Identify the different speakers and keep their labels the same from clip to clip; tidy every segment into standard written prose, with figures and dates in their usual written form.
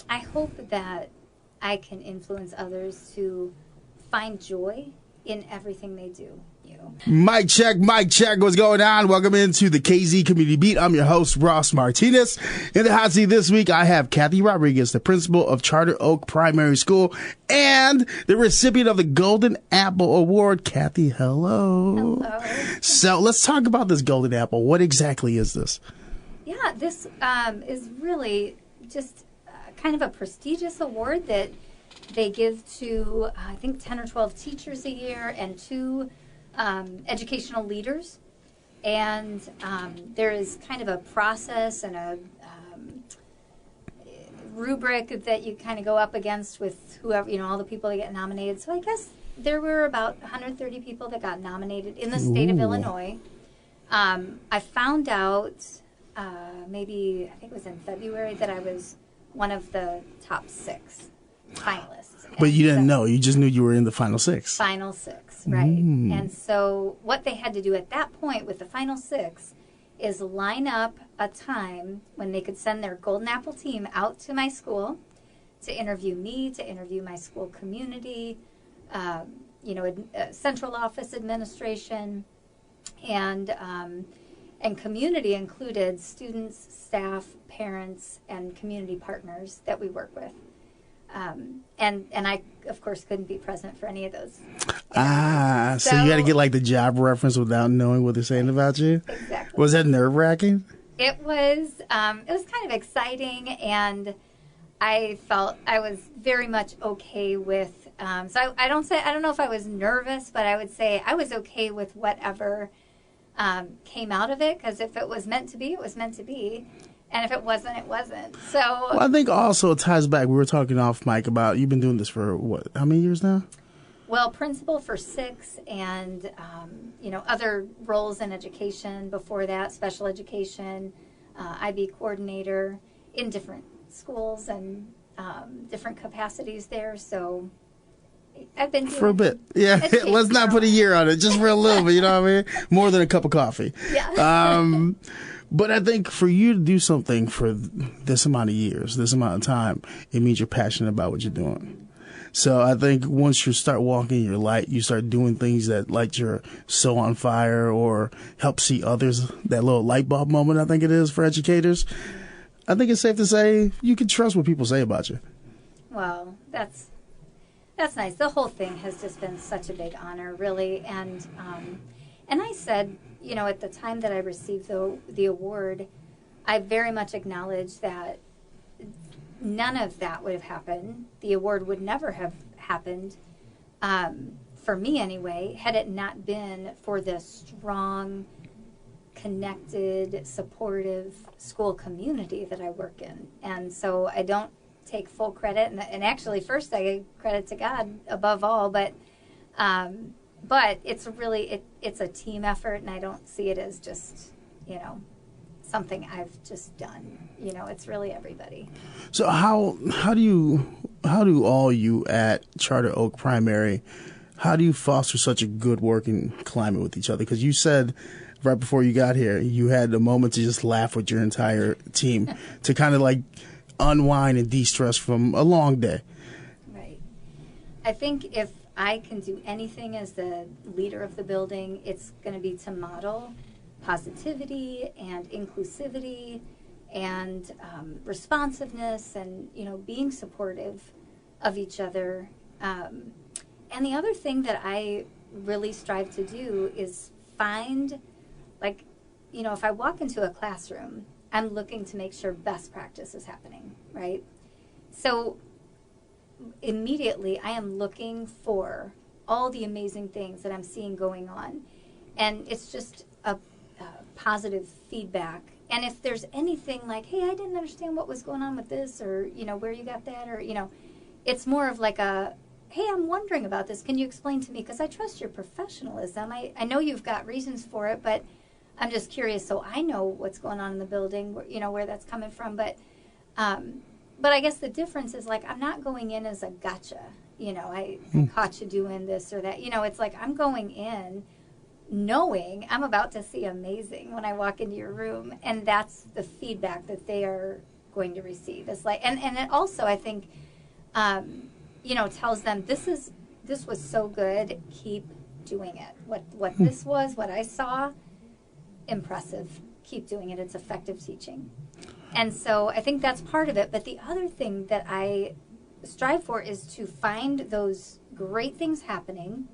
Speaker 1: I hope that I can influence others to find joy in everything they do.
Speaker 2: Mic check, what's going on? Welcome into the KZ Community Beat. I'm your host, Ross Martinez. In the hot seat this week, I have Kathy Rodriguez, the principal of Charter Oak Primary School and the recipient of the Golden Apple Award. Kathy, hello.
Speaker 1: Hello.
Speaker 2: So let's talk about this Golden Apple. What exactly is this?
Speaker 1: Yeah, this is really just kind of a prestigious award that they give to, I think, 10 or 12 teachers a year and 2 educational leaders. And there is kind of a process and a rubric that you kind of go up against with whoever, all the people that get nominated. So I guess there were about 130 people that got nominated in the state of Illinois. I found out maybe, I think it was in February, that I was one of the top 6 finalists.
Speaker 2: But you didn't know. You just knew you were in the final 6.
Speaker 1: Final 6, right. And so what they had to do at that point with the final 6 is line up a time when they could send their Golden Apple team out to my school to interview me, to interview my school community, central office administration, and community included students, staff, parents, and community partners that we work with. And I, of course, couldn't be present for any of those.
Speaker 2: So you got to get like the job reference without knowing what they're saying about you?
Speaker 1: Exactly.
Speaker 2: Was that nerve-wracking?
Speaker 1: It was kind of exciting, and I felt I was very much okay with, so I don't know if I was nervous, but I would say I was okay with whatever came out of it, because if it was meant to be, it was meant to be. And if it wasn't, it wasn't. So
Speaker 2: well, I think also it ties back. We were talking off mic about you've been doing this for what? How many years now?
Speaker 1: Well, principal for 6, and other roles in education before that, special education, IB coordinator in different schools and different capacities there. So I've been doing
Speaker 2: for a bit. Yeah, let's not put a year on it, just for a little bit. You know what I mean? More than a cup of coffee.
Speaker 1: Yeah.
Speaker 2: But I think for you to do something for this amount of years, this amount of time, it means you're passionate about what you're doing. So I think once you start walking your light, you start doing things that light you're so on fire or help see others, that little light bulb moment I think it is for educators. I think it's safe to say you can trust what people say about you.
Speaker 1: Well, that's nice. The whole thing has just been such a big honor, really. And I said, at the time that I received the award, I very much acknowledged that none of that would have happened. The award would never have happened, for me anyway, had it not been for the strong, connected, supportive school community that I work in. And so I don't take full credit, and actually first I give credit to God above all, but it's really, it's a team effort, and I don't see it as just, something I've just done. It's really everybody.
Speaker 2: So how do all you at Charter Oak Primary, how do you foster such a good working climate with each other? Because you said right before you got here, you had a moment to just laugh with your entire team to kind of like unwind and de-stress from a long day.
Speaker 1: Right. I think if I can do anything as the leader of the building, it's going to be to model positivity and inclusivity and responsiveness and, being supportive of each other. And the other thing that I really strive to do is find, if I walk into a classroom, I'm looking to make sure best practice is happening, right? So immediately I am looking for all the amazing things that I'm seeing going on. And it's just a positive feedback. And if there's anything like, hey, I didn't understand what was going on with this, or, where you got that, or, it's more of like a, hey, I'm wondering about this. Can you explain to me? Because I trust your professionalism. I know you've got reasons for it, but I'm just curious so I know what's going on in the building, where that's coming from. But I guess the difference is, I'm not going in as a gotcha. I caught you doing this or that. It's like I'm going in knowing I'm about to see amazing when I walk into your room. And that's the feedback that they are going to receive. It's like, and it also, I think, tells them this was so good. Keep doing it. What this was, what I saw, impressive. Keep doing it. It's effective teaching. And so I think that's part of it. But the other thing that I strive for is to find those great things happening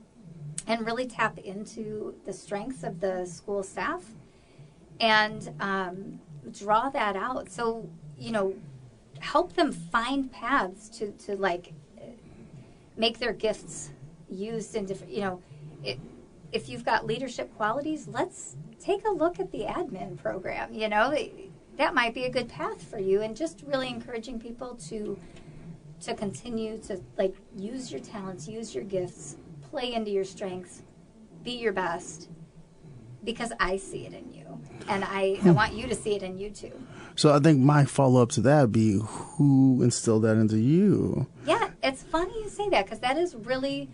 Speaker 1: and really tap into the strengths of the school staff and draw that out. So, help them find paths to like make their gifts used in different, if you've got leadership qualities, let's take a look at the admin program. That might be a good path for you, and just really encouraging people to continue to like use your talents, use your gifts, play into your strengths, be your best, because I see it in you, and I want you to see it in you too.
Speaker 2: So I think my follow-up to that would be, who instilled that into you?
Speaker 1: Yeah, it's funny you say that, because that is really,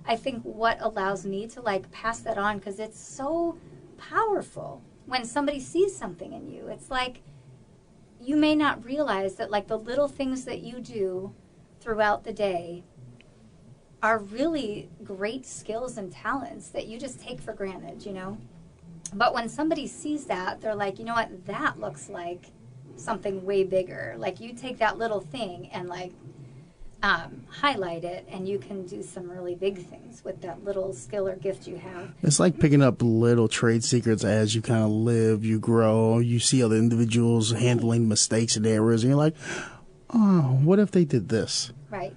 Speaker 1: I think, what allows me to like pass that on, because it's so powerful when somebody sees something in you. It's like you may not realize that like the little things that you do throughout the day are really great skills and talents that you just take for granted, But when somebody sees that, they're like, you know what, that looks like something way bigger. Like you take that little thing and like highlight it, and you can do some really big things with that little skill or gift you have.
Speaker 2: It's like picking up little trade secrets as you kind of live, you grow, you see other individuals handling mistakes and errors, and you're like, oh, what if they did this?
Speaker 1: Right.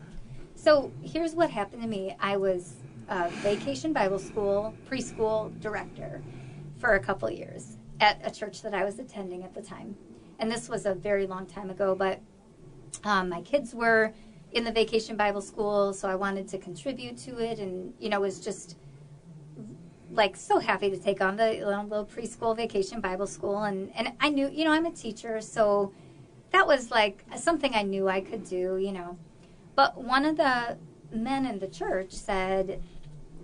Speaker 1: So here's what happened to me. I was a Vacation Bible School preschool director for a couple years at a church that I was attending at the time. And this was a very long time ago, but my kids were in the Vacation Bible School, so I wanted to contribute to it, and, was just like so happy to take on the little preschool Vacation Bible School. And I knew, I'm a teacher, so that was like something I knew I could do, But one of the men in the church said,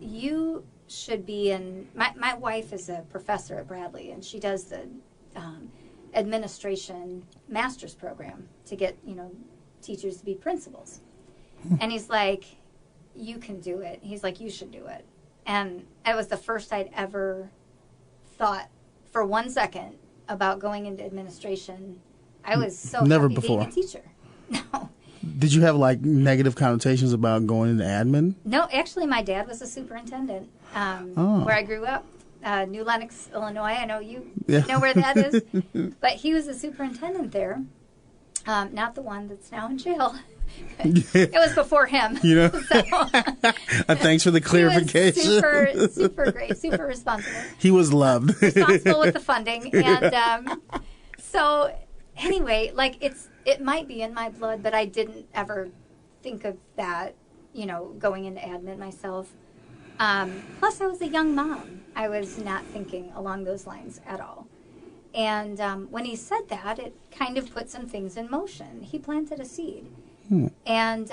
Speaker 1: you should be in, my wife is a professor at Bradley, and she does the administration master's program to get, teachers to be principals. And he's like, you can do it. He's like, you should do it. And it was the first I'd ever thought for 1 second about going into administration. I was so
Speaker 2: Never
Speaker 1: happy
Speaker 2: before.
Speaker 1: being a teacher. No.
Speaker 2: Did you have like negative connotations about going into admin?
Speaker 1: No, actually my dad was a superintendent where I grew up. New Lenox, Illinois. I know you know where that is. But he was a superintendent there. Not the one that's now in jail. It was before him. So,
Speaker 2: thanks for the clarification.
Speaker 1: He was super great, super responsible.
Speaker 2: He was loved.
Speaker 1: Responsible with the funding. And so anyway, like it might be in my blood, but I didn't ever think of that, going into admin myself. Plus, I was a young mom. I was not thinking along those lines at all. And when he said that, it kind of put some things in motion. He planted a seed. And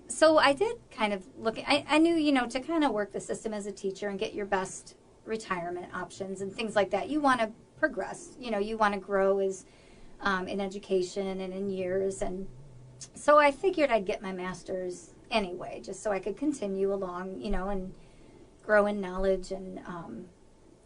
Speaker 1: so I did kind of look. I knew, to kind of work the system as a teacher and get your best retirement options and things like that. You want to progress. You want to grow as in education and in years. And so I figured I'd get my master's anyway, just so I could continue along, and grow in knowledge and on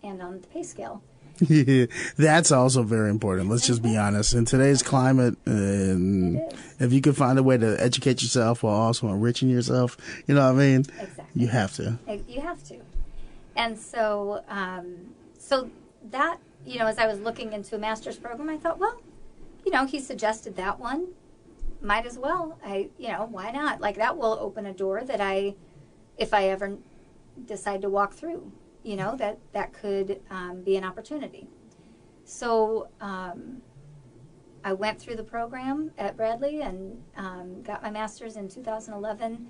Speaker 1: the pay scale.
Speaker 2: Yeah, that's also very important. Let's just be honest. In today's climate, if you can find a way to educate yourself while also enriching yourself,
Speaker 1: Exactly.
Speaker 2: You have to.
Speaker 1: You have to. And so, so that, as I was looking into a master's program, I thought, well, he suggested that one. Might as well. Why not? Like, that will open a door that if I ever decide to walk through, that could be an opportunity. So I went through the program at Bradley and got my master's in 2011,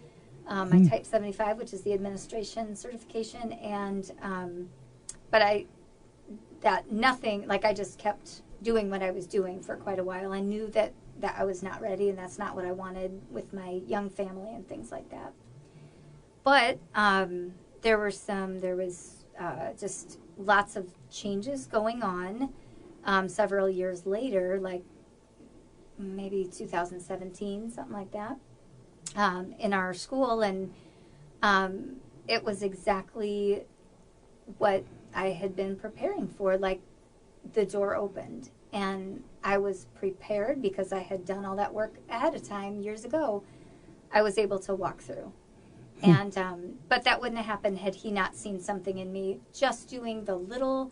Speaker 1: my Type 75, which is the administration certification. And but I just kept doing what I was doing for quite a while. I knew that I was not ready, and that's not what I wanted with my young family and things like that. But there was just lots of changes going on several years later, like maybe 2017, something like that, in our school. And it was exactly what I had been preparing for. Like, the door opened, and I was prepared because I had done all that work ahead of time years ago. I was able to walk through. And but that wouldn't have happened had he not seen something in me just doing the little,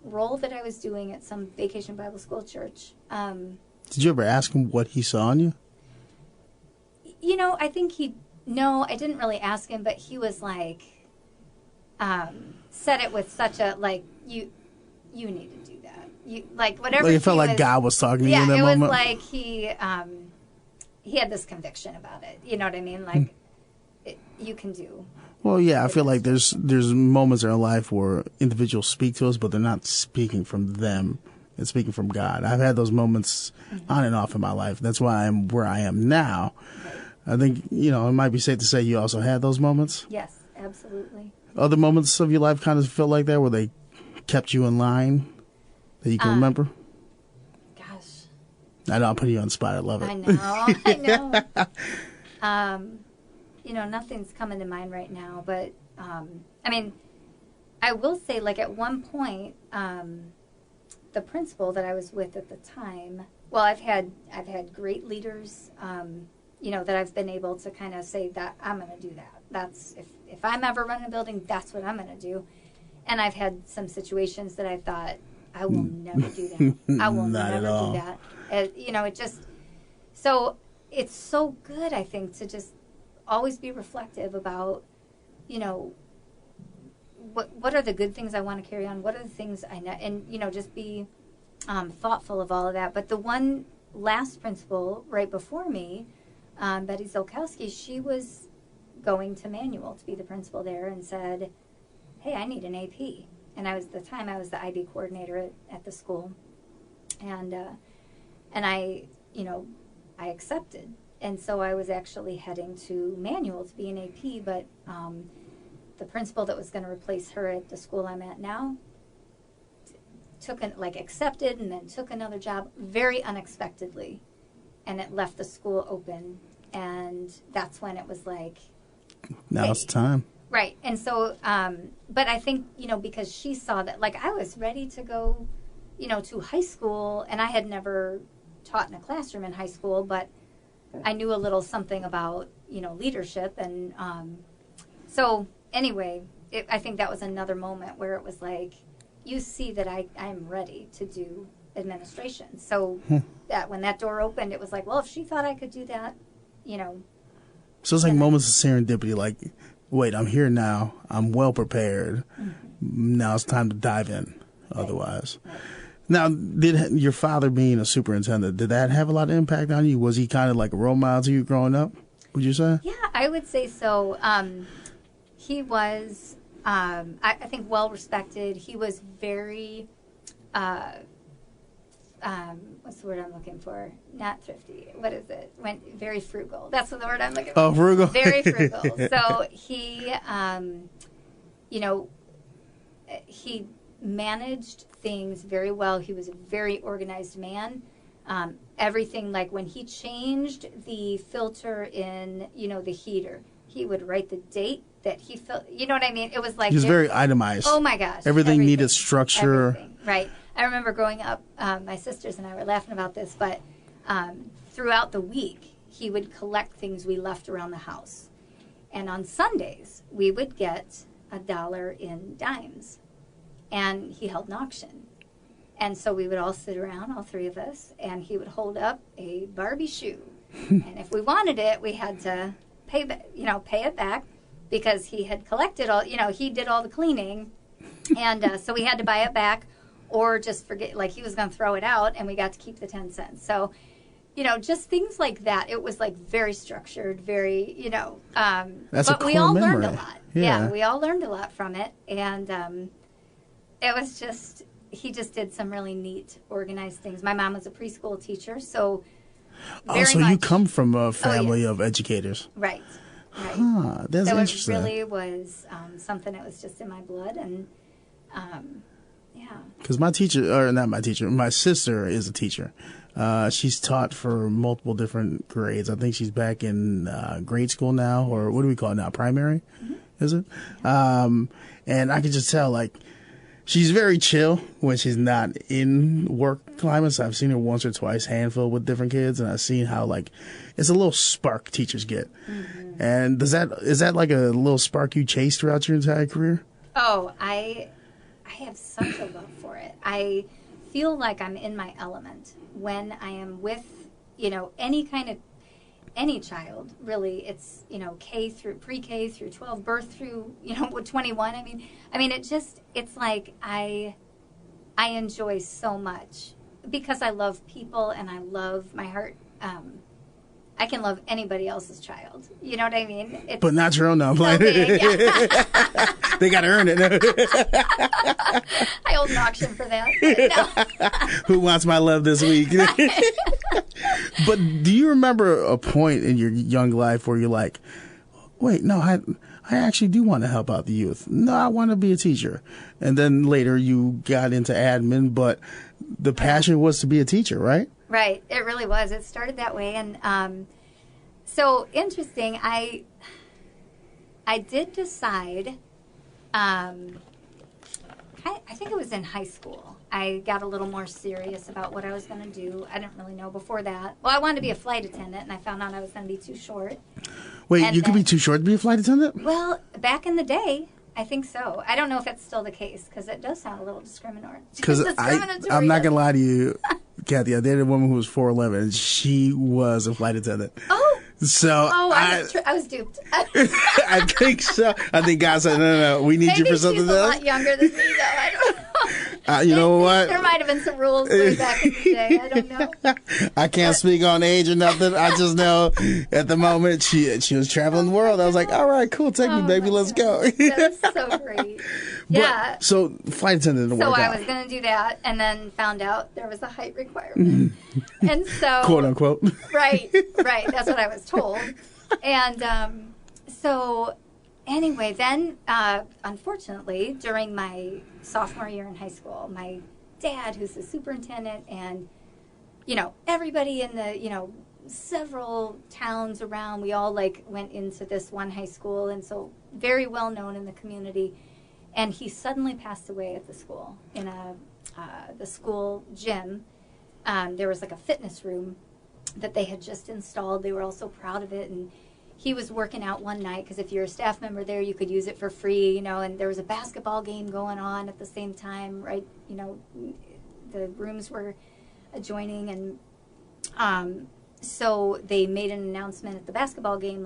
Speaker 1: role that I was doing at some Vacation Bible School church.
Speaker 2: Did you ever ask him what he saw in you?
Speaker 1: I think no, I didn't really ask him, but he was like, said it with such a, like, you need to do that. You, like, whatever.
Speaker 2: Like, it felt like God was talking to you in that moment?
Speaker 1: Yeah, it was like he had this conviction about it. You know what I mean? Like, you can do.
Speaker 2: Well, yeah, I feel like there's moments in our life where individuals speak to us, but they're not speaking from them. It's speaking from God. I've had those moments on and off in my life. That's why I'm where I am now. Right. I think, it might be safe to say you also had those moments.
Speaker 1: Yes, absolutely.
Speaker 2: Other moments of your life kind of felt like that, where they kept you in line that you can remember?
Speaker 1: Gosh.
Speaker 2: I know, I'm putting you on the spot. I love it.
Speaker 1: I know. Nothing's coming to mind right now, but I will say, like, at one point, the principal that I was with at the time, well, I've had great leaders, that I've been able to kind of say that I'm going to do that. That's if I'm ever running a building, that's what I'm going to do. And I've had some situations that I thought, I will never do that. I will never do that. It just, so it's so good, I think, to just always be reflective about, what are the good things I want to carry on? What are the things I know? And, just be thoughtful of all of that. But the one last principal right before me, Betty Zolkowski, she was going to Manual to be the principal there and said, hey, I need an AP. And I was the IB coordinator at the school. And I, I accepted. And so I was actually heading to Manual to be an AP, but the principal that was going to replace her at the school I'm at now accepted and then took another job very unexpectedly. And it left the school open. And that's when it was like,
Speaker 2: now it's time.
Speaker 1: Right. And so, but I think, because she saw that, like, I was ready to go, to high school, and I had never taught in a classroom in high school, but I knew a little something about, leadership. And so anyway, I think that was another moment where it was like, you see that I'm ready to do administration. So that when that door opened, it was like, well, if she thought I could do that,
Speaker 2: So it's like moments of serendipity, like, wait, I'm here now. I'm well prepared. Mm-hmm. Now it's time to dive in otherwise. Right. Now, did your father being a superintendent, did that have a lot of impact on you? Was he kind of like a role model to you growing up, would you say?
Speaker 1: Yeah, I would say so. He was, I think, well-respected. He was very, what's the word I'm looking for? Not thrifty. What is it? Very frugal. That's the word I'm looking for.
Speaker 2: Oh, frugal.
Speaker 1: Very frugal. So he, he managed things very well. He was a very organized man. Everything, like when he changed the filter in, the heater, he would write the date that he felt, you know what I mean? It was like...
Speaker 2: He was very itemized.
Speaker 1: Oh, my gosh.
Speaker 2: Everything needed structure.
Speaker 1: Everything, right. I remember growing up, my sisters and I were laughing about this, but throughout the week, he would collect things we left around the house. And on Sundays, we would get $1 in dimes. And he held an auction. And so we would all sit around, all three of us, and he would hold up a Barbie shoe. And if we wanted it, we had to pay it back because he had collected all, he did all the cleaning. And so we had to buy it back or just forget, like he was going to throw it out, and we got to keep the 10 cents. So, just things like that. It was like very structured, very,
Speaker 2: That's
Speaker 1: but
Speaker 2: a
Speaker 1: we all
Speaker 2: core
Speaker 1: learned
Speaker 2: memory.
Speaker 1: a lot.
Speaker 2: Yeah,
Speaker 1: we all learned a lot from it. And it was just, he just did some really neat, organized things. My mom was a preschool teacher, so
Speaker 2: so you come from a family of educators.
Speaker 1: Right.
Speaker 2: Huh, that's
Speaker 1: so
Speaker 2: interesting.
Speaker 1: It really was something that was just in my blood. And Yeah.
Speaker 2: Because my teacher, or not my teacher, my sister is a teacher. She's taught for multiple different grades. I think she's back in grade school now, or what do we call it now? Primary, is it? And I can just tell, like, she's very chill when she's not in work climates. I've seen her once or twice, handful with different kids, and I've seen how, like, it's a little spark teachers get. Mm-hmm. And is that like a little spark you chase throughout your entire career?
Speaker 1: Oh, I have such a love for it. I feel like I'm in my element when I am with, any child, really. It's, K through pre-K through 12, birth through, 21. I mean, it's like I enjoy so much because I love people and I love my heart. I can love anybody else's child. You know what I mean?
Speaker 2: But not your own. No,
Speaker 1: so big.
Speaker 2: They got to earn it.
Speaker 1: I hold an auction for that. No.
Speaker 2: Who wants my love this week? But do you remember a point in your young life where you're like, wait, no, I actually do want to help out the youth. No, I want to be a teacher. And then later you got into admin, but the passion was to be a teacher, right?
Speaker 1: Right. It really was. It started that way. And so interesting, I did decide, I think it was in high school, I got a little more serious about what I was going to do. I didn't really know before that. Well, I wanted to be a flight attendant, and I found out I was going to be too short.
Speaker 2: Wait, and you could be too short to be a flight attendant?
Speaker 1: Well, back in the day, I think so. I don't know if that's still the case, because it does sound a little discriminatory.
Speaker 2: Because I'm not going to lie to you, Kathy. I dated a woman who was 4'11", and she was a flight attendant.
Speaker 1: Oh!
Speaker 2: So
Speaker 1: I was duped.
Speaker 2: I think so. I think God said, no, we need you for something else.
Speaker 1: Maybe she's a lot younger than me, though. I don't know.
Speaker 2: You know what?
Speaker 1: There might have been some rules way back in the day. I don't know.
Speaker 2: I can't speak on age or nothing. I just know at the moment she was traveling the world. I was like, all right, cool, take me, baby, let's go.
Speaker 1: That's so great. Yeah.
Speaker 2: So flight attendant didn't work out.
Speaker 1: So I was going to do that, and then found out there was a height requirement. And so,
Speaker 2: quote unquote.
Speaker 1: Right. That's what I was told. And so anyway, then unfortunately, during my sophomore year in high school, my dad, who's the superintendent, and everybody in the several towns around, we all went into this one high school, and so very well known in the community. And he suddenly passed away at the school in the school gym. There was a fitness room that they had just installed. They were all so proud of it, and he was working out one night because if you're a staff member there, you could use it for free, and there was a basketball game going on at the same time, right? The rooms were adjoining, and so they made an announcement at the basketball game,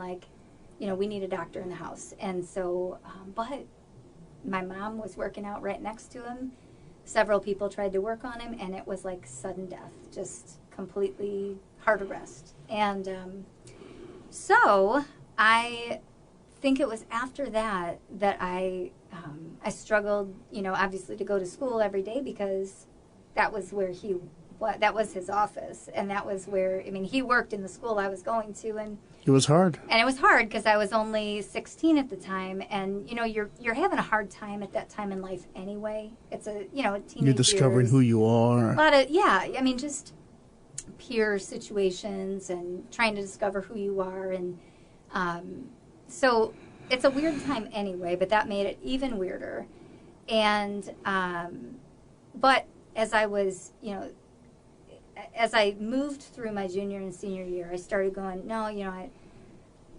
Speaker 1: we need a doctor in the house. And so, but my mom was working out right next to him. Several people tried to work on him, and it was like sudden death, just completely heart arrest. And so I think it was after that I struggled, obviously to go to school every day because that was where that was his office, and that was where, he worked in the school I was going to, and
Speaker 2: it was hard.
Speaker 1: And it was hard because I was only 16 at the time, and you're having a hard time at that time in life anyway. It's a teenage
Speaker 2: You're discovering
Speaker 1: years.
Speaker 2: Who you are.
Speaker 1: A lot of just peer situations and trying to discover who you are, and so it's a weird time anyway. But that made it even weirder. And but as I was as I moved through my junior and senior year, I started going, no,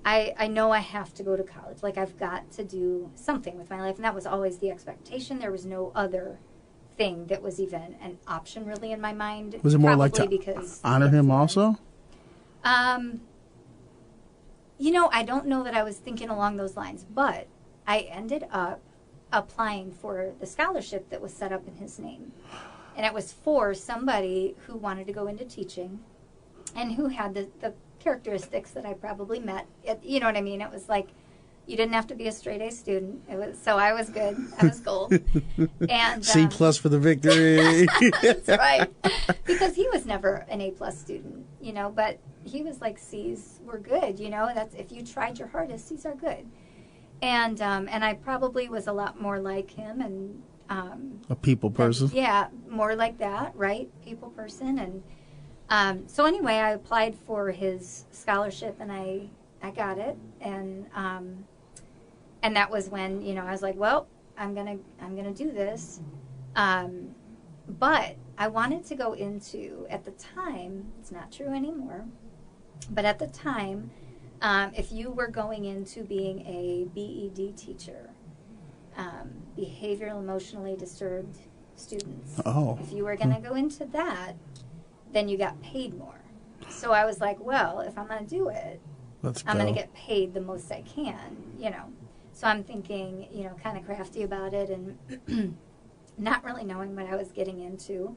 Speaker 1: I know I have to go to college. I've got to do something with my life. And that was always the expectation. There was no other thing that was even an option really in my mind.
Speaker 2: Was it more like to honor him also?
Speaker 1: I don't know that I was thinking along those lines. But I ended up applying for the scholarship that was set up in his name. And it was for somebody who wanted to go into teaching and who had the characteristics that I probably met. You know what I mean? It was you didn't have to be a straight A student. So I was good. I was gold. And
Speaker 2: C+ for the victory.
Speaker 1: That's right. Because he was never an A+ student, but he was C's were good, That's if you tried your hardest, C's are good. And I probably was a lot more like him, and
Speaker 2: A people person.
Speaker 1: Yeah, more like that, right? People person. And so anyway, I applied for his scholarship, and I got it. And that was when, I was like, well, I'm gonna do this. But I wanted to go into, at the time, it's not true anymore, but at the time, if you were going into being a BED teacher, behavioral emotionally disturbed students, if you were going to go into that, then you got paid more. So I was like, well, if I'm going to do it, I'm going to get paid the most I can, So I'm thinking, kind of crafty about it and not really knowing what I was getting into.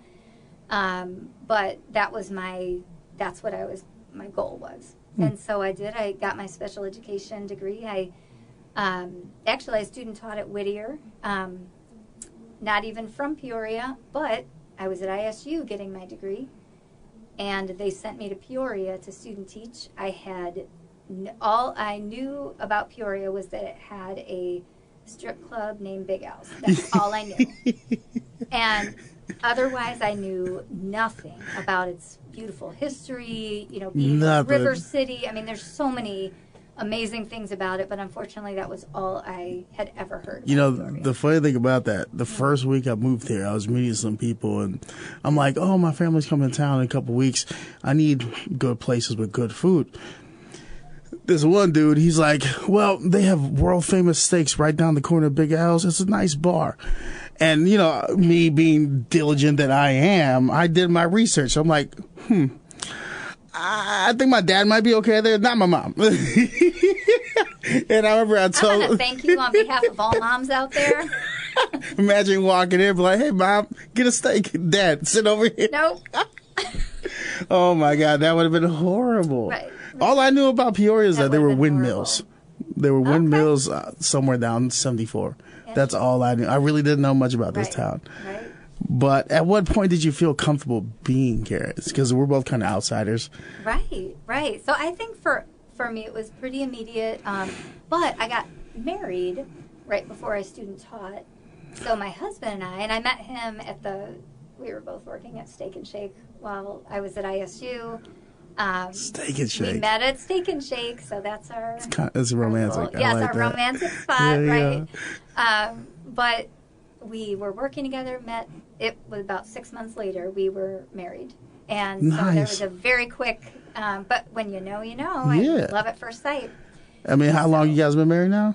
Speaker 1: But that's what my goal was. And so I did. I got my special education degree. I student taught at Whittier, not even from Peoria, but I was at ISU getting my degree, and they sent me to Peoria to student teach. All I knew about Peoria was that it had a strip club named Big Al's. That's all I knew. And otherwise, I knew nothing about its beautiful history, being a river city. I mean, there's so many amazing things about it, but unfortunately, that was all I had ever heard.
Speaker 2: The funny thing about that, the first week I moved here, I was meeting some people, and I'm like, oh, my family's coming to town in a couple weeks. I need good places with good food. This one dude, he's like, well, they have world famous steaks right down the corner of Big Al's. It's a nice bar. And, me being diligent that I am, I did my research. I'm like, I think my dad might be okay there, not my mom. And I remember I
Speaker 1: want to thank you on behalf of all moms out there.
Speaker 2: Imagine walking in, be like, hey, Mom, get a steak. Dad, sit over here.
Speaker 1: Nope.
Speaker 2: Oh, my God, that would have been horrible.
Speaker 1: Right.
Speaker 2: All I knew about Peoria is that there were windmills. Horrible. There were windmills somewhere down 74. Yeah. That's all I knew. I really didn't know much about this town. Right. But at what point did you feel comfortable being here? Because we're both kind of outsiders.
Speaker 1: Right. So I think for me it was pretty immediate. But I got married right before I student taught. So my husband and I met him we were both working at Steak and Shake while I was at ISU.
Speaker 2: Steak and Shake.
Speaker 1: We met at Steak and Shake, so that's our...
Speaker 2: It's romantic.
Speaker 1: Yes,
Speaker 2: like
Speaker 1: our romantic spot, right? Yeah. But we were working together, met. It was about 6 months later, we were married. And so there was a very quick... but when you know, you know. I love at first sight.
Speaker 2: I mean, how long you guys been married now?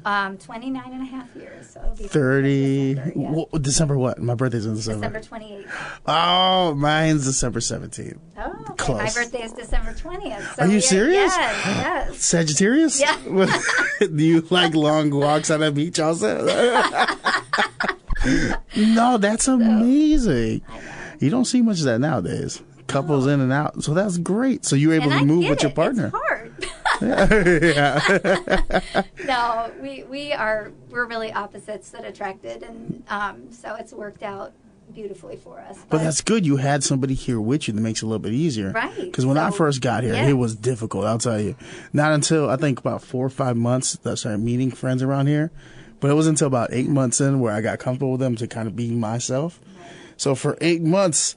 Speaker 1: 29 and a half years. So it'll be
Speaker 2: 30.
Speaker 1: December, yeah.
Speaker 2: December what? My birthday's in December.
Speaker 1: December 28th.
Speaker 2: Oh, mine's December 17th.
Speaker 1: Oh, okay.
Speaker 2: Close.
Speaker 1: My birthday is December 20th. So
Speaker 2: are you serious?
Speaker 1: Yes.
Speaker 2: Sagittarius?
Speaker 1: Yeah.
Speaker 2: Do you like long walks on the beach also? No, that's amazing. You don't see much of that nowadays. Couples in and out. So that's great. So you're able to move with your partner.
Speaker 1: It's hard. No, we're really opposites that attracted, and so it's worked out beautifully for us.
Speaker 2: But that's good. You had somebody here with you that makes it a little bit easier.
Speaker 1: Right.
Speaker 2: Because when I first got here, it was difficult, I'll tell you. Not until, I think, about 4 or 5 months that I started meeting friends around here. But it wasn't until about 8 months in where I got comfortable with them to kind of be myself. Right. So for 8 months,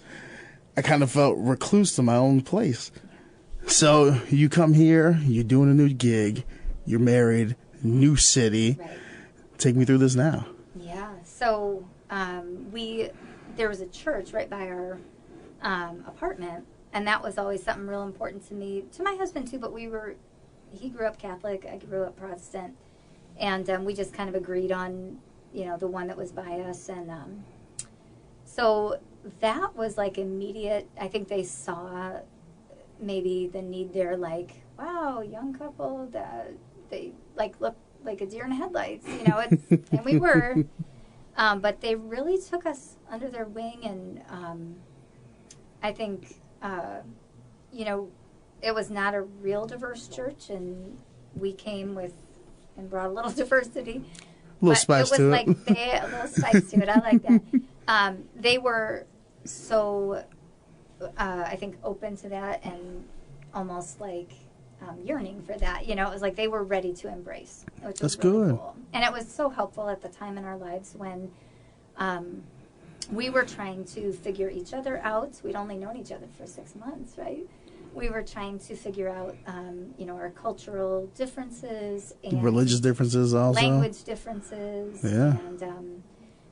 Speaker 2: I kind of felt recluse to my own place. So you come here, you're doing a new gig, you're married, new city.
Speaker 1: Right.
Speaker 2: Take me through this now.
Speaker 1: Yeah. So there was a church right by our apartment, and that was always something real important to me, to my husband too. But he grew up Catholic, I grew up Protestant, and we just kind of agreed on, the one that was by us, and so that was like immediate. I think they saw maybe the need there, like, wow, young couple that they like look like a deer in the headlights, and we were, but they really took us under their wing, and I think, it was not a real diverse church, and we came and brought a little diversity.
Speaker 2: A little spice to it.
Speaker 1: A little spice to it. I like that. They were so, I think, open to that and almost like yearning for that. It was like they were ready to embrace, which was really cool. And it was so helpful at the time in our lives when we were trying to figure each other out. We'd only known each other for 6 months, right? We were trying to figure out, our cultural differences and
Speaker 2: religious differences also,
Speaker 1: language differences.
Speaker 2: Yeah.
Speaker 1: And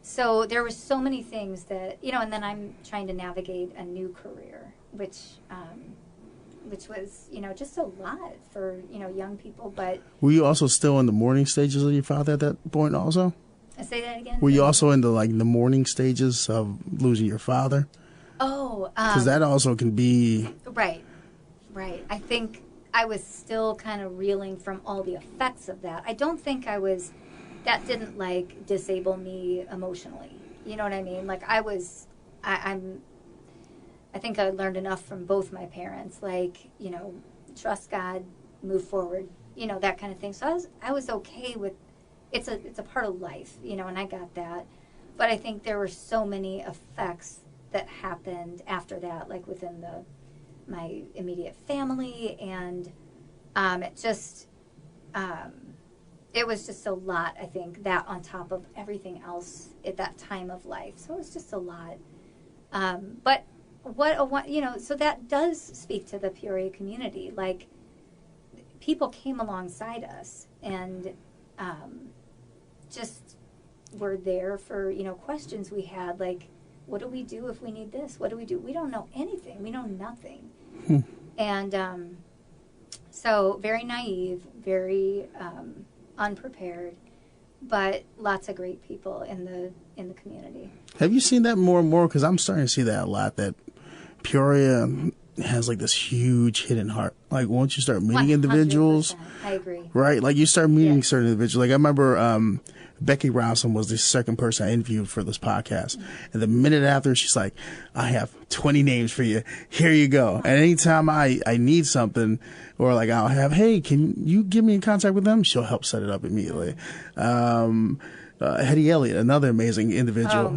Speaker 1: so there were so many things that, and then I'm trying to navigate a new career, which was, just a lot for, young people. But
Speaker 2: were you also still in the morning stages of your father at that point also?
Speaker 1: I say that again?
Speaker 2: Were you also in the morning stages of losing your father?
Speaker 1: Oh.
Speaker 2: Because that also can be...
Speaker 1: Right. I think I was still kind of reeling from all the effects of that. I don't think that didn't disable me emotionally. You know what I mean? I think I learned enough from both my parents, trust God, move forward, that kind of thing. So I was okay with, it's a part of life, and I got that. But I think there were so many effects that happened after that, within my immediate family, and it was just a lot, I think, that on top of everything else at that time of life. So it was just a lot. But so that does speak to the Peoria community. People came alongside us and just were there for, questions we had, what do we do if we need this? What do? We don't know anything. We know nothing. And so very naive, very unprepared, but lots of great people in the community.
Speaker 2: Have you seen that more and more? Because I'm starting to see that a lot, that Peoria has this huge hidden heart. Once you start meeting 100%, individuals,
Speaker 1: I agree.
Speaker 2: Right? You start meeting certain individuals. I remember Becky Rowson was the second person I interviewed for this podcast. And the minute after, she's like, I have 20 names for you. Here you go. And anytime I need something, or I'll have, hey, can you get me in contact with them? She'll help set it up immediately. Hetty Elliott, another amazing individual,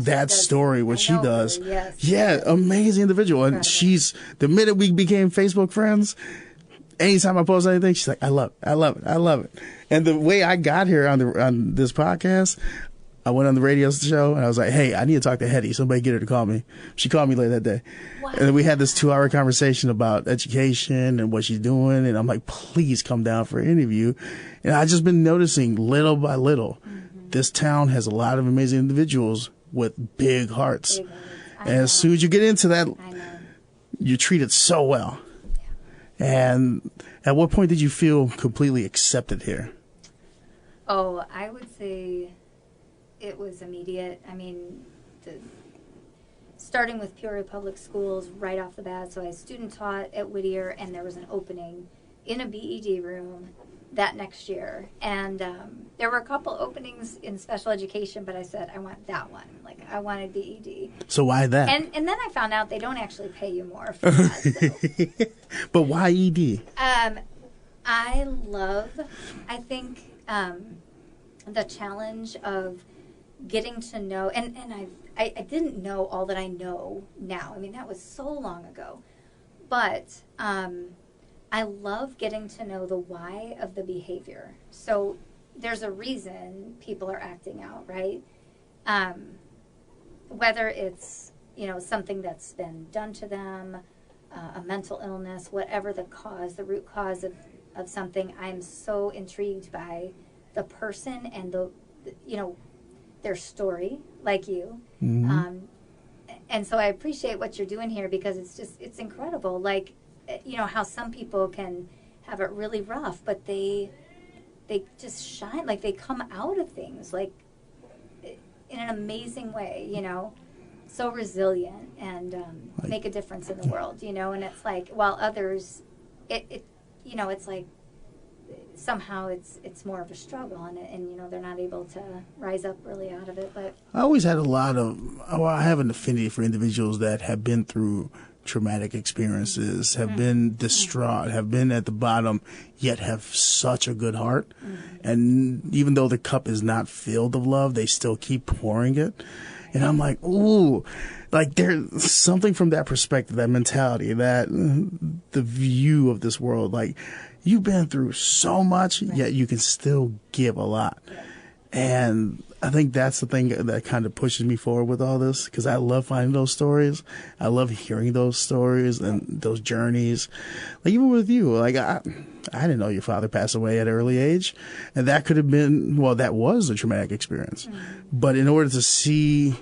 Speaker 2: that story, what she does.
Speaker 1: Yes.
Speaker 2: Yeah, amazing individual. And the minute we became Facebook friends, anytime I post anything, she's like, I love it. And the way I got here on this podcast, I went on the radio show and I was like, hey, I need to talk to Hetty. Somebody get her to call me. She called me later that day. Wow. And then we had this 2-hour conversation about education and what she's doing. And I'm like, please come down for an interview. And I've just been noticing little by little, this town has a lot of amazing individuals with big hearts. And as soon as you get into that, you're treated so well. And at what point did you feel completely accepted here?
Speaker 1: Oh, I would say it was immediate. I mean, starting with Peoria Public Schools right off the bat. So I student taught at Whittier, and there was an opening in a BED room that next year. And there were a couple openings in special education, but I said, I want that one. I wanted BED.
Speaker 2: So why that?
Speaker 1: And then I found out they don't actually pay you more for that. So.
Speaker 2: But why ED?
Speaker 1: I think the challenge of getting to know, and I didn't know all that I know now. I mean, that was so long ago. But I love getting to know the why of the behavior. So there's a reason people are acting out, right? Whether it's, something that's been done to them, a mental illness, whatever the root cause of something, I'm so intrigued by the person and their story, like you. Mm-hmm. And so I appreciate what you're doing here, because it's incredible. How some people can have it really rough, but they just shine, they come out of things, in an amazing way, so resilient and make a difference in the world, and it's while others, it's somehow it's more of a struggle, and they're not able to rise up really out of it. But
Speaker 2: I always had I have an affinity for individuals that have been through traumatic experiences, have been distraught, have been at the bottom, yet have such a good heart. And even though the cup is not filled of love, they still keep pouring it. And I'm like, ooh, there's something from that perspective, that mentality, that the view of this world. You've been through so much, yet you can still give a lot. And I think that's the thing that kind of pushes me forward with all this, because I love finding those stories. I love hearing those stories and those journeys. Like even with you, like I didn't know your father passed away at an early age, and that could have been, well, that was a traumatic experience. But in order to see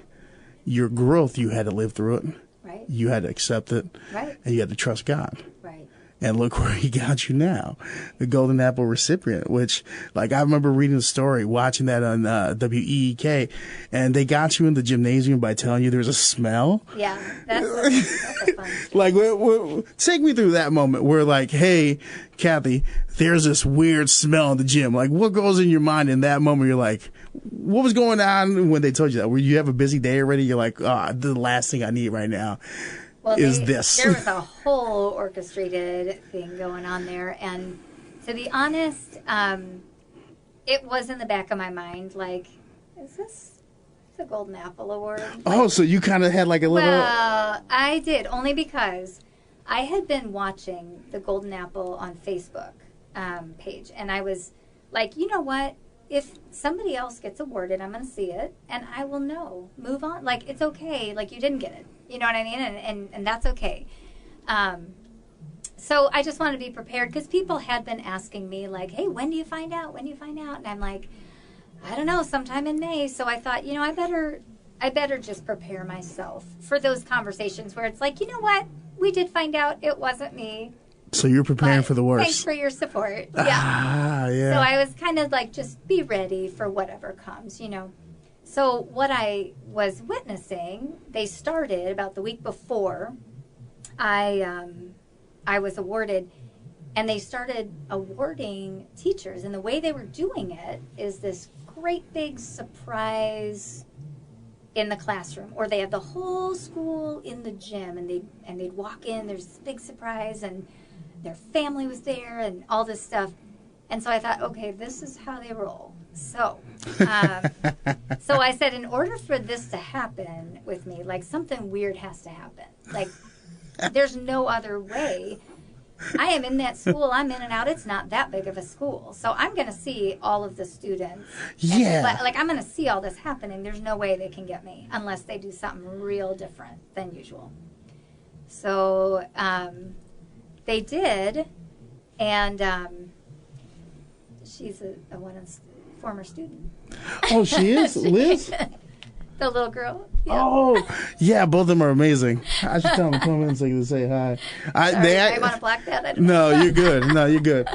Speaker 2: your growth, you had to live through it.
Speaker 1: Right.
Speaker 2: You had to accept it.
Speaker 1: Right.
Speaker 2: And you had to trust God.
Speaker 1: Right.
Speaker 2: And look where he got you now, the Golden Apple recipient, which, like, I remember reading the story, watching that on WEEK, and they got you in the gymnasium by telling you there's a smell.
Speaker 1: Yeah, that's a fun story.
Speaker 2: Like, take me through that moment where, like, hey, Kathy, there's this weird smell in the gym. Like, what goes in your mind in that moment? You're like, what was going on when they told you that? Were you have a busy day already? You're like, the last thing I need right now.
Speaker 1: Well,
Speaker 2: this.
Speaker 1: There was a whole orchestrated thing going on there. And to be honest, it was in the back of my mind, like, is this the Golden Apple Award? Like,
Speaker 2: so you kind of had like a little...
Speaker 1: Well, I did, only because I had been watching the Golden Apple on Facebook page. And I was like, you know what? If somebody else gets awarded, I'm going to see it, and I will know. Move on. Like, it's okay. Like, you didn't get it. You know what I mean? And that's okay. So I just wanted to be prepared, because people had been asking me, like, hey, when do you find out? When do you find out? And I'm like, I don't know, sometime in May. So I thought, you know, I better just prepare myself for those conversations where it's like, you know what? We did find out it wasn't me.
Speaker 2: So you're preparing for the worst.
Speaker 1: Thanks for your support. Yeah.
Speaker 2: Yeah.
Speaker 1: So I was kind of like, just be ready for whatever comes, you know. So what I was witnessing, they started about the week before I was awarded, and they started awarding teachers. And the way they were doing it is this great big surprise in the classroom, or they have the whole school in the gym, and they'd walk in, there's this big surprise, and their family was there and all this stuff. And so I thought, okay, this is how they roll. So so I said, in order for this to happen with me, like, something weird has to happen. Like, there's no other way. I am in that school. I'm in and out. It's not that big of a school. So I'm going to see all of the students.
Speaker 2: Yeah.
Speaker 1: Like, I'm going to see all this happening. There's no way they can get me unless they do something real different than usual. So they did, and she's a former student.
Speaker 2: Oh, she is? Liz?
Speaker 1: The little girl. Yeah.
Speaker 2: Oh, yeah, both of them are amazing. I should tell them to come in so you can say hi.
Speaker 1: I want to block that. I don't
Speaker 2: No,
Speaker 1: know.
Speaker 2: you're good. No, you're good.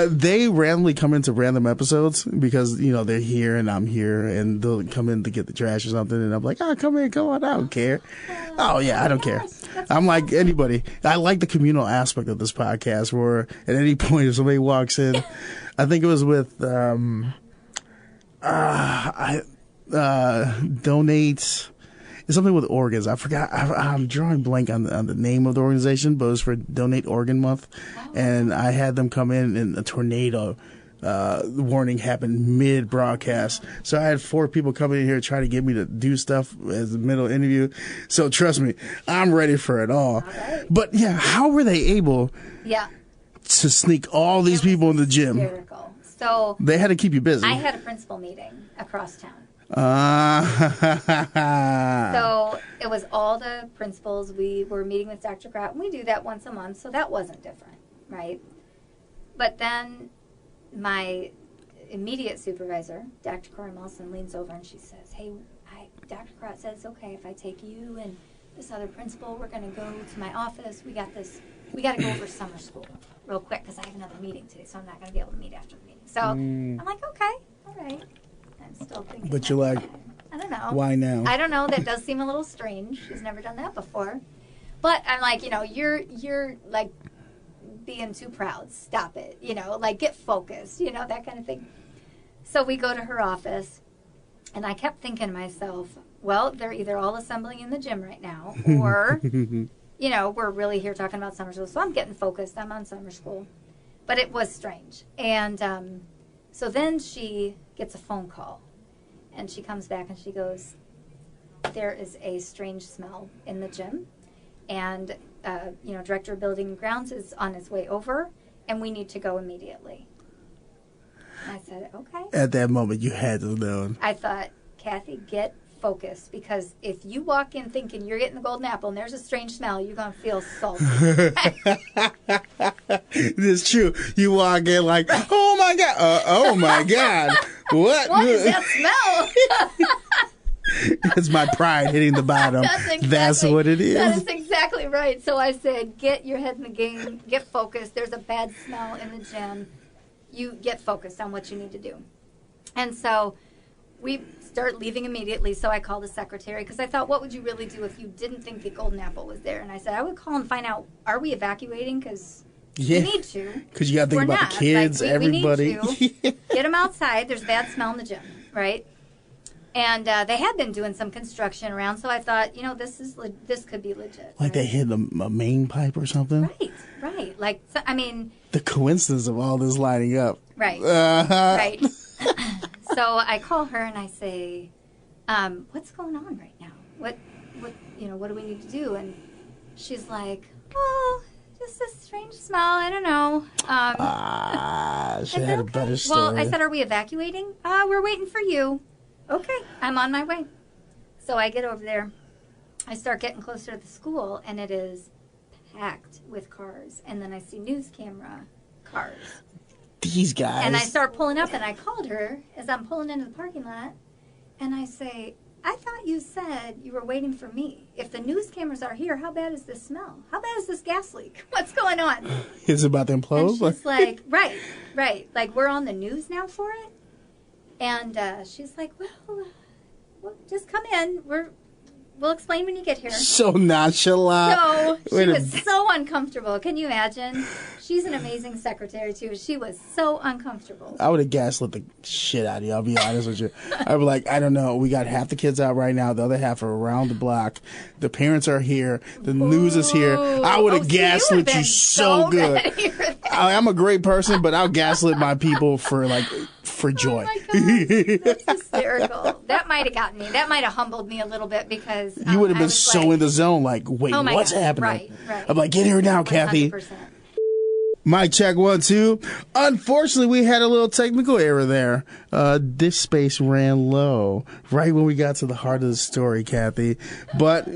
Speaker 2: They randomly come into random episodes because, you know, they're here and I'm here, and they'll come in to get the trash or something, and I'm like, oh, come in, come on. I don't care. Oh, yeah, I don't care. I'm like anybody. I like the communal aspect of this podcast where at any point if somebody walks in, I think it was with donate. It's something with organs. I forgot. I'm drawing blank on the name of the organization, but it was for Donate Organ Month. Oh. And I had them come in, and a tornado warning happened mid-broadcast. So I had 4 people coming in here trying to get me to do stuff as a middle interview. So trust me, I'm ready for it all. Right. But yeah, how were they able to sneak all these people in the gym?
Speaker 1: Hysterical. So
Speaker 2: they had to keep you busy.
Speaker 1: I had a principal meeting across town. So it was all the principals. We were meeting with Dr. Kraut, and we do that once a month, so that wasn't different, right? But then my immediate supervisor, Dr. Cora Melson, leans over and she says, hey, Dr. Kraut said it's okay if I take you and this other principal. We're going to go to my office. We got to go over summer school real quick because I have another meeting today, so I'm not going to be able to meet after the meeting. So I'm like, okay, all right. I'm still thinking.
Speaker 2: But you're like,
Speaker 1: I don't know.
Speaker 2: Why now?
Speaker 1: I don't know. That does seem a little strange. She's never done that before. But I'm like, you know, you're like being too proud. Stop it. You know, like get focused, you know, that kind of thing. So we go to her office, and I kept thinking to myself, well, they're either all assembling in the gym right now, or, you know, we're really here talking about summer school. So I'm getting focused. I'm on summer school. But it was strange. And so then she gets a phone call, and she comes back and she goes, there is a strange smell in the gym, and you know, Director of Building and Grounds is on his way over, and we need to go immediately. I said, okay.
Speaker 2: At that moment, you had to know.
Speaker 1: I thought, Kathy, get focused, because if you walk in thinking you're getting the golden apple and there's a strange smell, you're going to feel salty.
Speaker 2: It's true. You walk in like, oh my God. What
Speaker 1: is that smell?
Speaker 2: It's my pride hitting the bottom. That's what it is.
Speaker 1: That is exactly right. So I said, get your head in the game, get focused. There's a bad smell in the gym. You get focused on what you need to do. And so we start leaving immediately. So I called the secretary, because I thought, what would you really do if you didn't think the golden apple was there? And I said, I would call and find out, are we evacuating? Because we need to.
Speaker 2: Because you got to think about the kids, everybody.
Speaker 1: We need to get them outside. There's bad smell in the gym, right? And they had been doing some construction around, so I thought, this could be legit.
Speaker 2: Like they hit a main pipe or something?
Speaker 1: Right. Like, so, I mean...
Speaker 2: The coincidence of all this lining up.
Speaker 1: Right. Right. So I call her and I say, what's going on right now? What do we need to do? And she's like, oh, just a strange smell. I don't know.
Speaker 2: She had a better story.
Speaker 1: Well, I said, are we evacuating? We're waiting for you. Okay, I'm on my way. So I get over there. I start getting closer to the school, and it is packed with cars. And then I see news camera cars.
Speaker 2: These guys.
Speaker 1: And I start pulling up, and I called her as I'm pulling into the parking lot. And I say, I thought you said you were waiting for me. If the news cameras are here, how bad is this smell? How bad is this gas leak? What's going on?
Speaker 2: Is it about to implode?
Speaker 1: And she's like, right. Like, we're on the news now for it? And she's like, well, just come in. We'll explain when you get here.
Speaker 2: So nonchalant.
Speaker 1: So she was so uncomfortable. Can you imagine? She's an amazing secretary, too. She was so uncomfortable.
Speaker 2: I would have gaslit the shit out of you, I'll be honest with you. I'd be like, I don't know. We got half the kids out right now. The other half are around the block. The parents are here. The news is here. I would have gaslit you so good. I'm a great person, but I'll gaslit my people for joy.
Speaker 1: Oh my God, that's hysterical. That might have gotten me. That might have humbled me a little bit, because
Speaker 2: you would have been so in the zone. Like, wait, what's happening?
Speaker 1: Right.
Speaker 2: I'm like, get here now, 100%. Kathy. Mic check 1, 2. Unfortunately, we had a little technical error there. This space ran low right when we got to the heart of the story, Kathy. But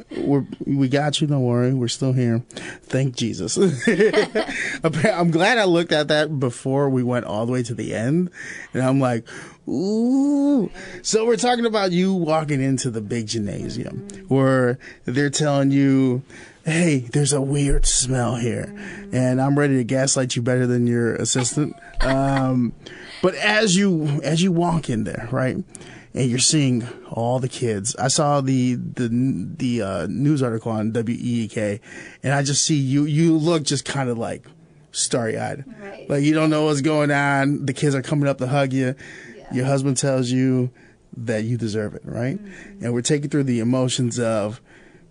Speaker 2: we got you. Don't worry. We're still here. Thank Jesus. I'm glad I looked at that before we went all the way to the end. And I'm like, ooh. So we're talking about you walking into the big gymnasium where they're telling you, hey, there's a weird smell here, and I'm ready to gaslight you better than your assistant. But as you walk in there, right, and you're seeing all the kids, I saw the news article on WEEK, and I just see you look just kind of like starry-eyed,
Speaker 1: right.
Speaker 2: Like you don't know what's going on. The kids are coming up to hug you. Yeah. Your husband tells you that you deserve it, right? And we're taking through the emotions of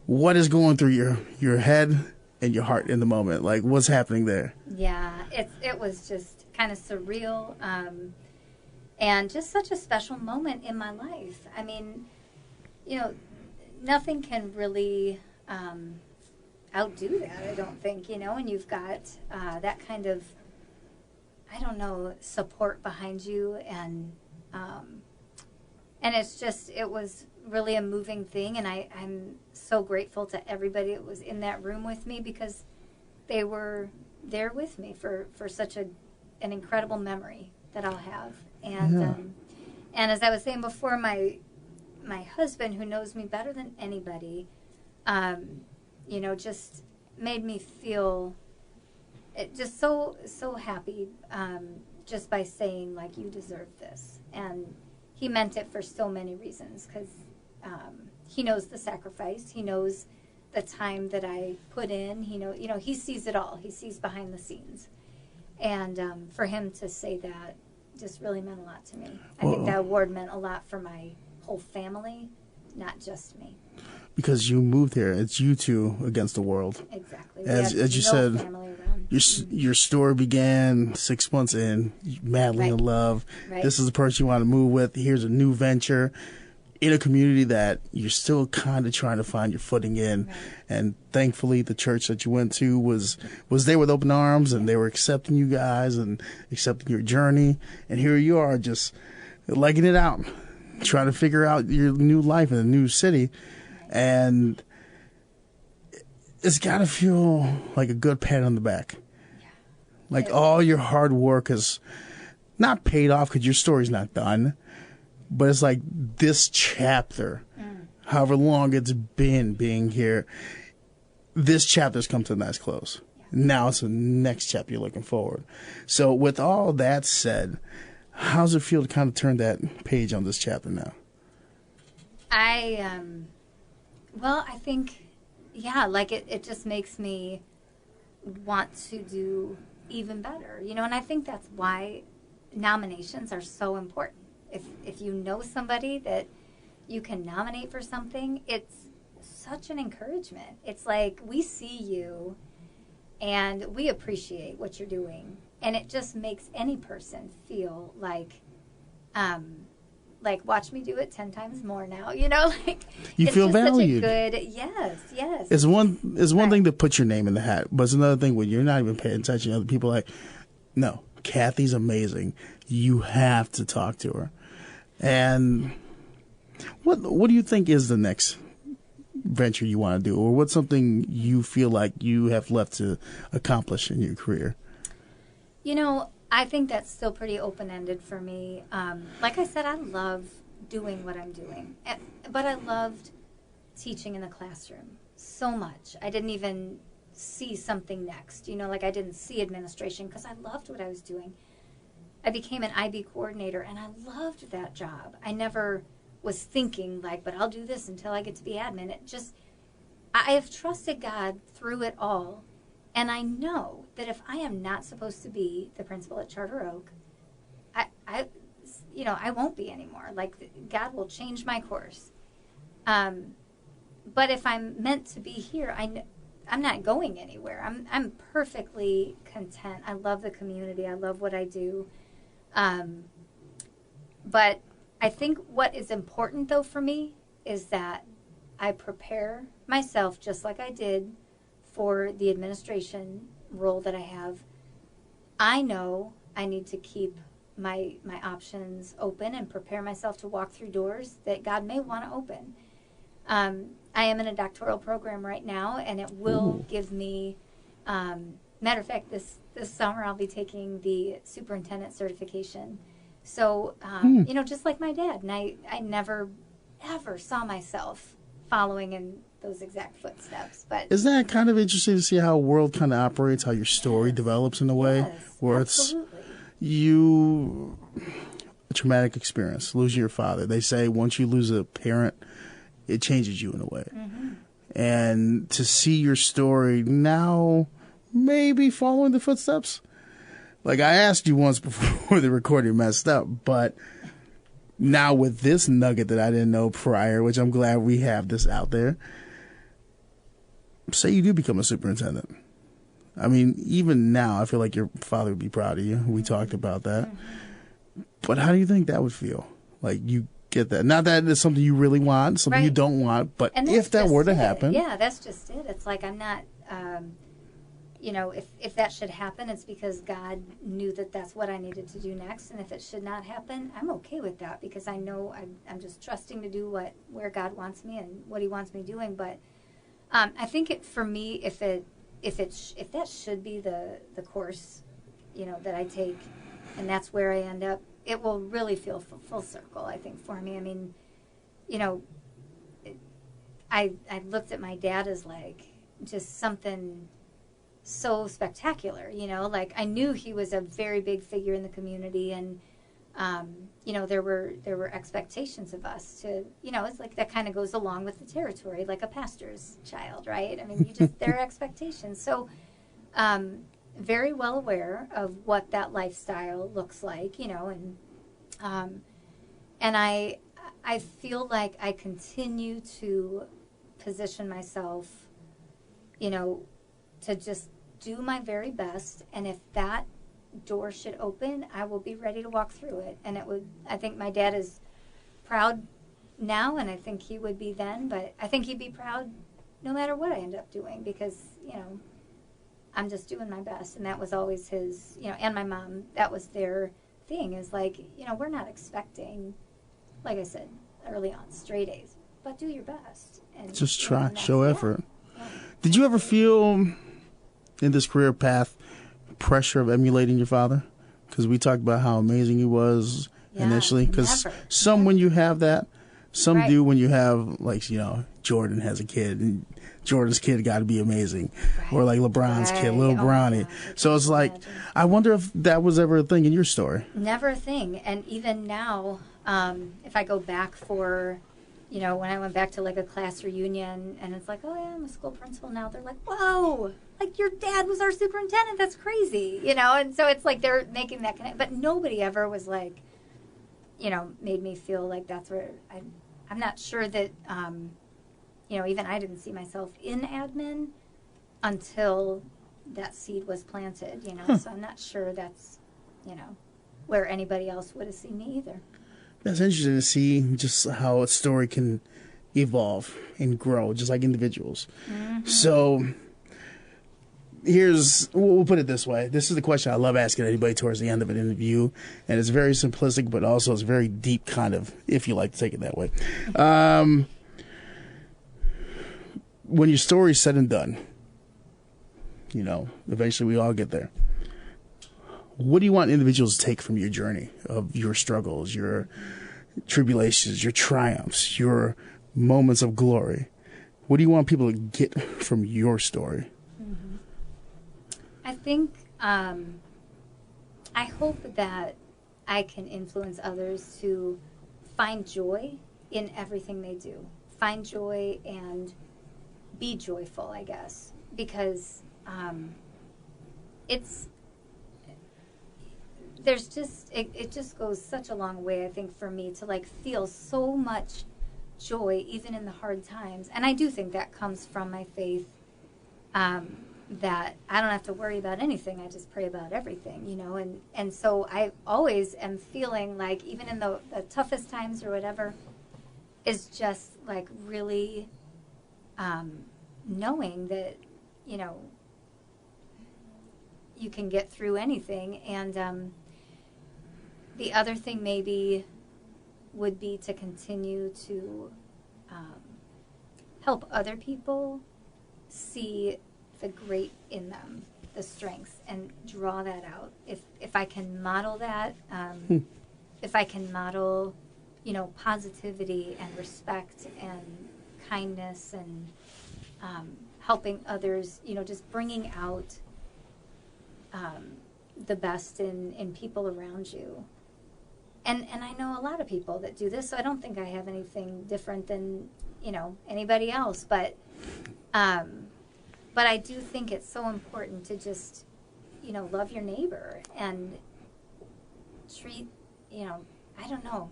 Speaker 2: what is going through your head and your heart in the moment? Like, what's happening there?
Speaker 1: Yeah, it was just kind of surreal, and just such a special moment in my life. I mean, nothing can really outdo that, I don't think, and you've got that kind of, I don't know, support behind you, and it was really a moving thing, and I'm so grateful to everybody that was in that room with me, because they were there with me for such an incredible memory that I'll have. And and as I was saying before, my husband, who knows me better than anybody, just made me feel just so happy, just by saying, like, you deserve this. And he meant it for so many reasons, because he knows the sacrifice. He knows the time that I put in. He sees it all. He sees behind the scenes. And for him to say that just really meant a lot to me. I think that award meant a lot for my whole family, not just me.
Speaker 2: Because you moved here. It's you two against the world.
Speaker 1: Exactly.
Speaker 2: As you said, your story began 6 months in, madly in love. Right. This is the person you want to move with. Here's a new venture. in a community that you're still kind of trying to find your footing in.
Speaker 1: Right.
Speaker 2: And thankfully the church that you went to was there with open arms, and they were accepting you guys and accepting your journey. And here you are, just legging it out, trying to figure out your new life in a new city. And it's got to feel like a good pat on the back.
Speaker 1: Yeah.
Speaker 2: Like all your hard work has not paid off, because your story's not done. But it's like this chapter, however long it's been being here, this chapter's come to a nice close. Yeah. Now it's the next chapter you're looking forward. So with all that said, how does it feel to kind of turn that page on this chapter now?
Speaker 1: Well, I think, yeah, like it just makes me want to do even better, you know, and I think that's why nominations are so important. If you know somebody that you can nominate for something, it's such an encouragement. It's like, we see you and we appreciate what you're doing, and it just makes any person feel like watch me do it 10 times more now, you know, like
Speaker 2: you
Speaker 1: it's
Speaker 2: feel
Speaker 1: just
Speaker 2: valued.
Speaker 1: Such a good, yes.
Speaker 2: It's one thing to put your name in the hat, but it's another thing when you're not even paying attention. Other people are like, no, Kathy's amazing. You have to talk to her. And what do you think is the next venture you want to do, or what's something you feel like you have left to accomplish in your career?
Speaker 1: You know, I think that's still pretty open-ended for me. Like I said, I love doing what I'm doing, but I loved teaching in the classroom so much. I didn't even see something next, you know, like I didn't see administration because I loved what I was doing. I became an IB coordinator, and I loved that job. I never was thinking, like, but I'll do this until I get to be admin. I have trusted God through it all, and I know that if I am not supposed to be the principal at Charter Oak, I won't be anymore. Like, God will change my course. But if I'm meant to be here, I'm not going anywhere. I'm perfectly content. I love the community. I love what I do. But I think what is important, though, for me is that I prepare myself just like I did for the administration role that I have. I know I need to keep my options open and prepare myself to walk through doors that God may want to open. I am in a doctoral program right now, and it will give me, matter of fact, this summer I'll be taking the superintendent certification. So, just like my dad, and I never, ever saw myself following in those exact footsteps. But
Speaker 2: isn't that kind of interesting to see how a world kind of operates, how your story develops in a way where
Speaker 1: absolutely.
Speaker 2: A traumatic experience, losing your father. They say once you lose a parent, it changes you in a way. Mm-hmm. And to see your story now maybe following the footsteps. Like I asked you once before the recording messed up, but now with this nugget that I didn't know prior, which I'm glad we have this out there, say you do become a superintendent. I mean, even now, I feel like your father would be proud of you. We talked about that. Mm-hmm. But how do you think that would feel? Like you get that. Not that it's something you really want, something you don't want, but if that were to happen.
Speaker 1: Yeah, that's just it. It's like I'm not, if that should happen, it's because God knew that that's what I needed to do next. And if it should not happen, I'm okay with that because I know I'm just trusting to do where God wants me and what he wants me doing. But I think for me, if that should be the course, that I take, and that's where I end up, it will really feel full circle, I think, for me. I mean, I looked at my dad as like just something so spectacular, like I knew he was a very big figure in the community, and there were expectations of us to, it's like that kind of goes along with the territory, like a pastor's child, right? I mean, there are expectations. So, very well aware of what that lifestyle looks like, and I feel like I continue to position myself, to just do my very best, and if that door should open, I will be ready to walk through it. And I think my dad is proud, now, and I think he would be then, but I think he'd be proud no matter what I end up doing, because, I'm just doing my best. And that was always his, and my mom, that was their thing, is like, we're not expecting, like I said early on, straight A's, but do your best. And
Speaker 2: just try,
Speaker 1: and
Speaker 2: show
Speaker 1: yeah.
Speaker 2: effort.
Speaker 1: Yeah.
Speaker 2: Did you ever feel in this career path pressure of emulating your father? Because we talked about how amazing he was initially. Because some, when you have that, some do when you have, like, Jordan has a kid, and Jordan's kid got to be amazing. Or like LeBron's kid, little Bronny. So it's like, I wonder if that was ever a thing in your story.
Speaker 1: Never a thing. And even now, if I go back for, when I went back to like a class reunion, and it's like, oh yeah, I'm a school principal now. They're like, whoa, like your dad was our superintendent. That's crazy, And so it's like they're making that connect. But nobody ever was like, made me feel like that's where I'm not sure that, even I didn't see myself in admin until that seed was planted, So I'm not sure that's, where anybody else would have seen me either.
Speaker 2: That's interesting to see just how a story can evolve and grow, just like individuals. Mm-hmm. So we'll put it this way. This is the question I love asking anybody towards the end of an interview. And it's very simplistic, but also it's very deep, kind of, if you like to take it that way. When your story's said and done, eventually we all get there. What do you want individuals to take from your journey of your struggles, your tribulations, your triumphs, your moments of glory? What do you want people to get from your story?
Speaker 1: Mm-hmm. I think, I hope that I can influence others to find joy in everything they do. Find joy and be joyful, I guess, because it just goes such a long way, I think, for me to like feel so much joy even in the hard times. And I do think that comes from my faith, that I don't have to worry about anything. I just pray about everything, and so I always am feeling like, even in the toughest times or whatever, is just like really knowing that, you can get through anything. And the other thing maybe would be to continue to help other people see the great in them, the strengths, and draw that out. If I can model that, if I can model, positivity and respect and kindness and helping others, just bringing out the best in people around you. And I know a lot of people that do this, so I don't think I have anything different than, anybody else. But I do think it's so important to just, love your neighbor and treat, I don't know.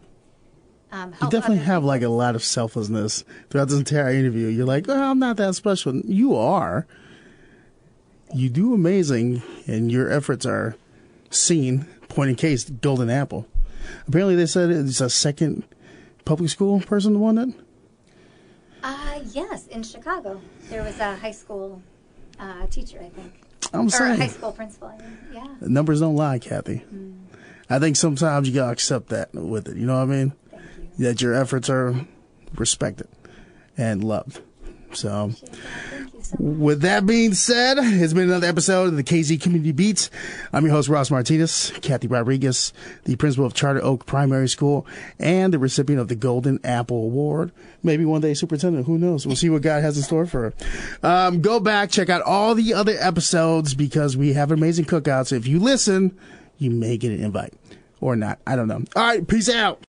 Speaker 2: You definitely have like a lot of selflessness throughout this entire interview. You're like, oh, I'm not that special. You are. You do amazing, and your efforts are seen. Point in case, Golden Apple. Apparently, they said it's a second public school person who won it.
Speaker 1: Yes, in Chicago, there was a high school teacher, I think,
Speaker 2: or
Speaker 1: a high school principal. Yeah.
Speaker 2: The numbers don't lie, Kathy. I think sometimes you gotta accept that with it. You know what I mean?
Speaker 1: Thank you.
Speaker 2: That your efforts are respected and loved. So, with that being said, it's been another episode of the KZ Community Beats. I'm your host, Ross Martinez. Kathy Rodriguez, the principal of Charter Oak Primary School and the recipient of the Golden Apple Award. Maybe one day superintendent, who knows? We'll see what God has in store for her. Go back, check out all the other episodes because we have amazing cookouts. If you listen, you may get an invite or not. I don't know. All right, peace out.